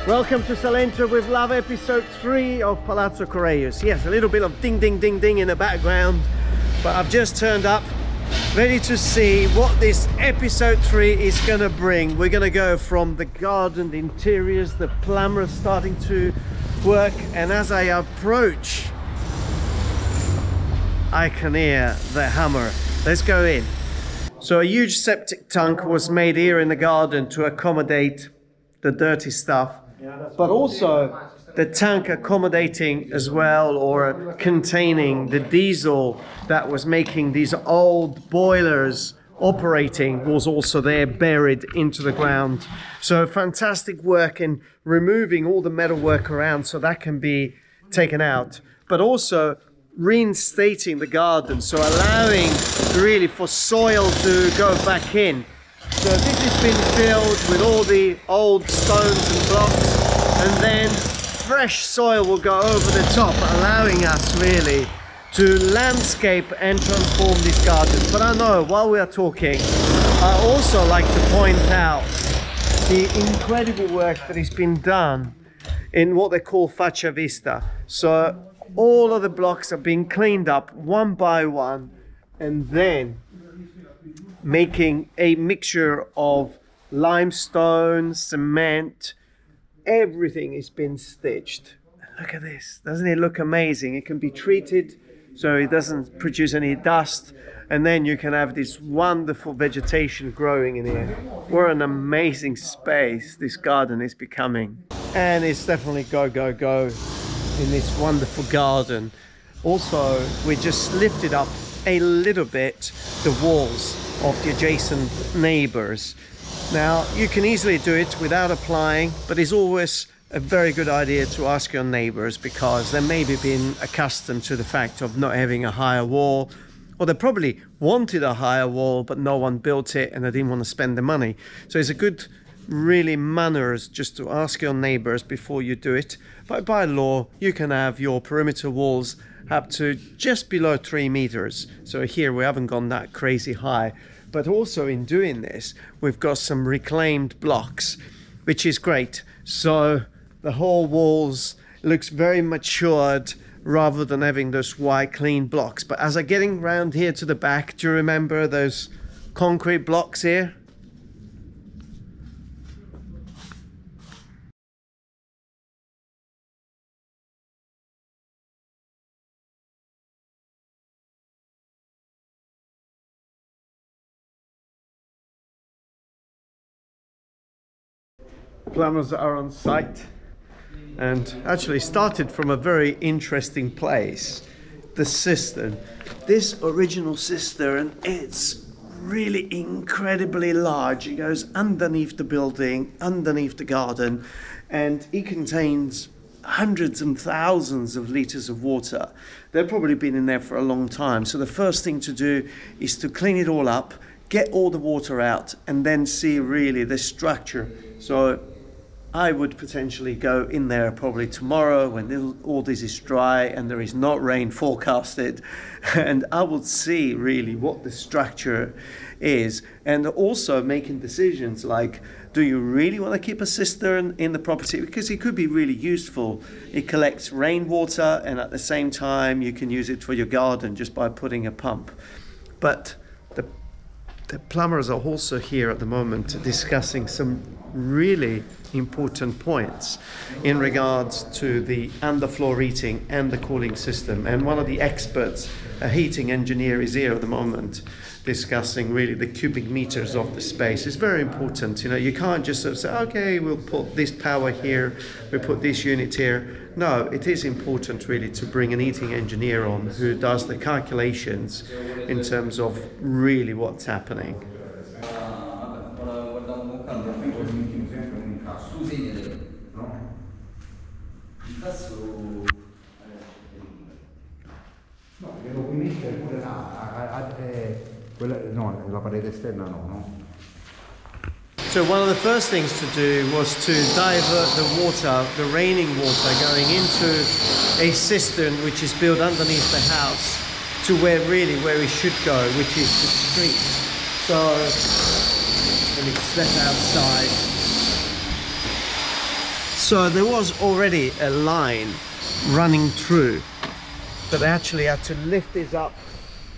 Welcome to Salento with love, episode 3 of Palazzo Correos. Yes, a little bit of ding ding ding ding in the background, but I've just turned up ready to see what this episode 3 is gonna bring. We're gonna go from the garden, the interiors, the plumber starting to work, and as I approach I can hear the hammer. Let's go in. So a huge septic tank was made here in the garden to accommodate the dirty stuff, but also the tank accommodating as well, or containing the diesel that was making these old boilers operating, was also there buried into the ground. So fantastic work in removing all the metal work around so that can be taken out, but also reinstating the garden, so allowing really for soil to go back in. So this has been filled with all the old stones and blocks, and then fresh soil will go over the top, allowing us really to landscape and transform this garden. But I know, while we are talking, I also like to point out the incredible work that has been done in what they call faccia vista. So all of the blocks are being cleaned up one by one, and then making a mixture of limestone, cement, everything has been stitched. Look at this, doesn't it look amazing? It can be treated so it doesn't produce any dust, and then you can have this wonderful vegetation growing in here. What an amazing space this garden is becoming. And it's definitely go, go, go in this wonderful garden. Also, we just lifted up a little bit the walls of the adjacent neighbors. Now, you can easily do it without applying, but it's always a very good idea to ask your neighbors, because they may be been accustomed to the fact of not having a higher wall, or they probably wanted a higher wall but no one built it and they didn't want to spend the money. So it's a good really manners just to ask your neighbors before you do it. But by law you can have your perimeter walls up to just below 3 meters. So here we haven't gone that crazy high, but also in doing this we've got some reclaimed blocks, which is great. So the whole walls looks very matured rather than having those white clean blocks. But as I'm getting round here to the back, do you remember those concrete blocks here? Plumbers are on site, and actually started from a very interesting place. The cistern, this original cistern, it's really incredibly large. It goes underneath the building, underneath the garden, and it contains hundreds and thousands of liters of water. They've probably been in there for a long time. So the first thing to do is to clean it all up, get all the water out, and then see really the structure. So I would potentially go in there probably tomorrow when all this is dry and there is not rain forecasted, and I would see really what the structure is, and also making decisions like, do you really want to keep a cistern in the property? Because it could be really useful. It collects rainwater, and at the same time you can use it for your garden just by putting a pump. But the plumbers are also here at the moment discussing some really important points in regards to the underfloor heating and the cooling system. And one of the experts, a heating engineer, is here at the moment discussing really the cubic meters of the space. It's very important. You know, you can't just sort of say, okay, we'll put this power here, we put this unit here. No, it is important really to bring an heating engineer on who does the calculations in terms of really what's happening. So one of the first things to do was to divert the water, the raining water, going into a cistern which is built underneath the house to where it should go, which is the street. So let me step outside. So there was already a line running through, but they actually had to lift this up,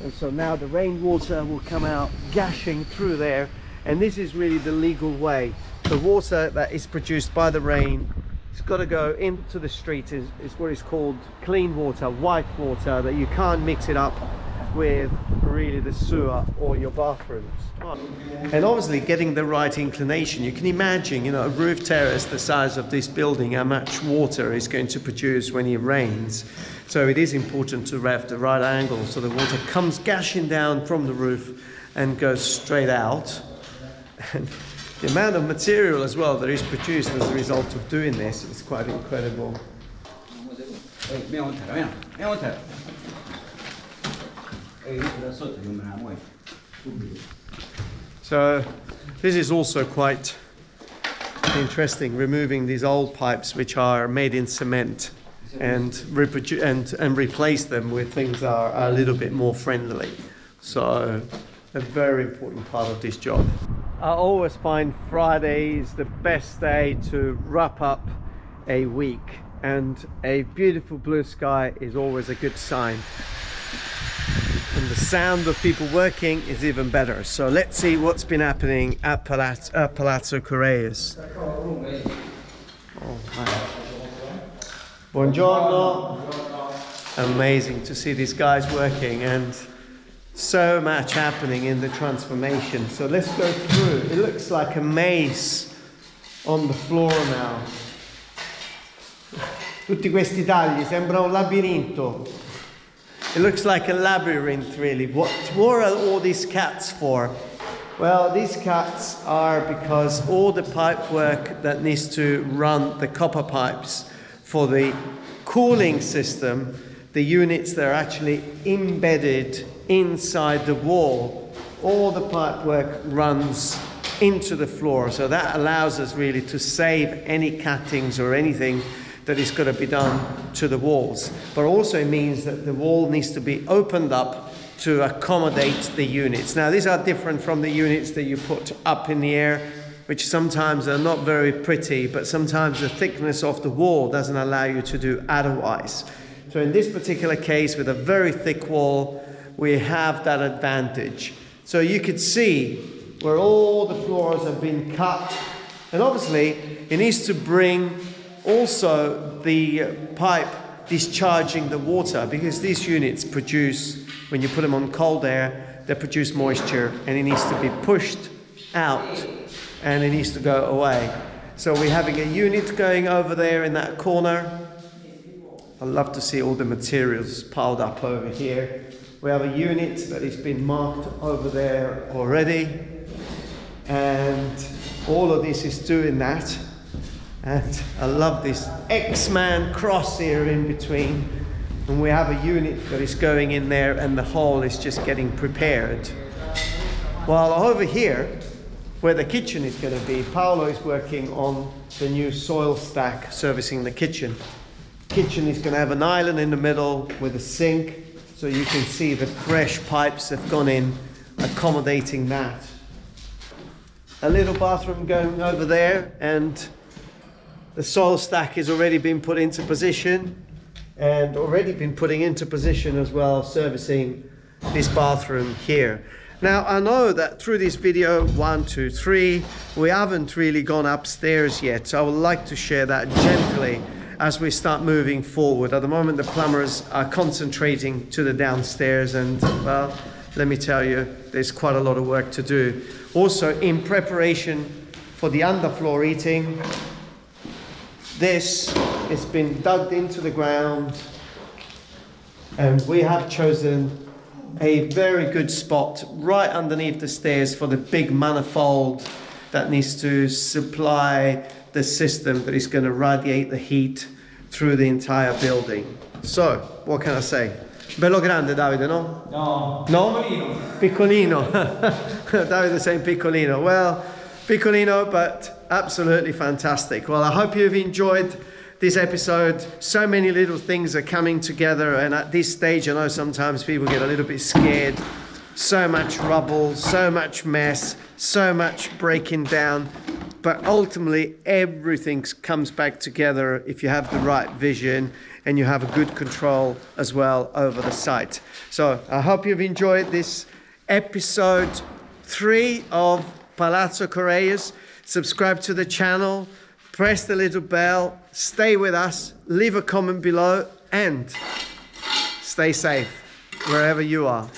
and so now the rainwater will come out gushing through there, and this is really the legal way. The water that is produced by the rain, it's got to go into the street, is what is called clean water, white water, that you can't mix it up with really the sewer or your bathrooms. And obviously getting the right inclination, you can imagine, you know, a roof terrace the size of this building, how much water is going to produce when it rains. So it is important to have the right angle so the water comes gushing down from the roof and goes straight out. And the amount of material as well that is produced as a result of doing this is quite incredible. So this is also quite interesting, removing these old pipes which are made in cement and replace them with things that are a little bit more friendly. So a very important part of this job. I always find Friday is the best day to wrap up a week, and a beautiful blue sky is always a good sign. And the sound of people working is even better. So let's see what's been happening at Palazzo Correos. Oh, hi. Buongiorno. Amazing to see these guys working, and so much happening in the transformation. So let's go through. It looks like a maze on the floor now. Tutti questi tagli, sembra un labirinto. It looks like a labyrinth, really. What are all these cats for? Well, these cats are because all the pipe work that needs to run the copper pipes for the cooling system, the units that are actually embedded inside the wall, all the pipe work runs into the floor. So that allows us really to save any cuttings or anything that is going to be done to the walls, but also means that the wall needs to be opened up to accommodate the units. Now these are different from the units that you put up in the air, which sometimes are not very pretty, but sometimes the thickness of the wall doesn't allow you to do otherwise. So in this particular case, with a very thick wall, we have that advantage. So you could see where all the floors have been cut, and obviously it needs to bring also the pipe discharging the water, because these units produce, when you put them on cold air, they produce moisture, and it needs to be pushed out and it needs to go away. So we're having a unit going over there in that corner. I love to see all the materials piled up over here. We have a unit that has been marked over there already, and all of this is doing that. And I love this X-Man cross here in between, and we have a unit that is going in there, and the hall is just getting prepared. While over here, where the kitchen is going to be, Paolo is working on the new soil stack servicing the kitchen. Kitchen is going to have an island in the middle with a sink, so you can see the fresh pipes have gone in, accommodating that. A little bathroom going over there, and the soil stack has already been put into position, and already been putting into position as well, servicing this bathroom here. Now I know that through this video 1, 2, 3, we haven't really gone upstairs yet, so I would like to share that gently as we start moving forward. At the moment the plumbers are concentrating to the downstairs, and well, let me tell you, there's quite a lot of work to do. Also in preparation for the underfloor heating, this has been dug into the ground, and we have chosen a very good spot right underneath the stairs for the big manifold that needs to supply the system that is going to radiate the heat through the entire building. So, what can I say? Bello grande, Davide, no? No. No? Piccolino. Piccolino. Davide saying piccolino. Well, piccolino, but absolutely fantastic. Well, I hope you've enjoyed this episode. So many little things are coming together, and at this stage I know sometimes people get a little bit scared. So much rubble, so much mess, so much breaking down. But ultimately, everything comes back together if you have the right vision and you have a good control as well over the site. So I hope you've enjoyed this episode 3 of Palazzo Correos. Subscribe to the channel, press the little bell, stay with us, leave a comment below, and stay safe wherever you are.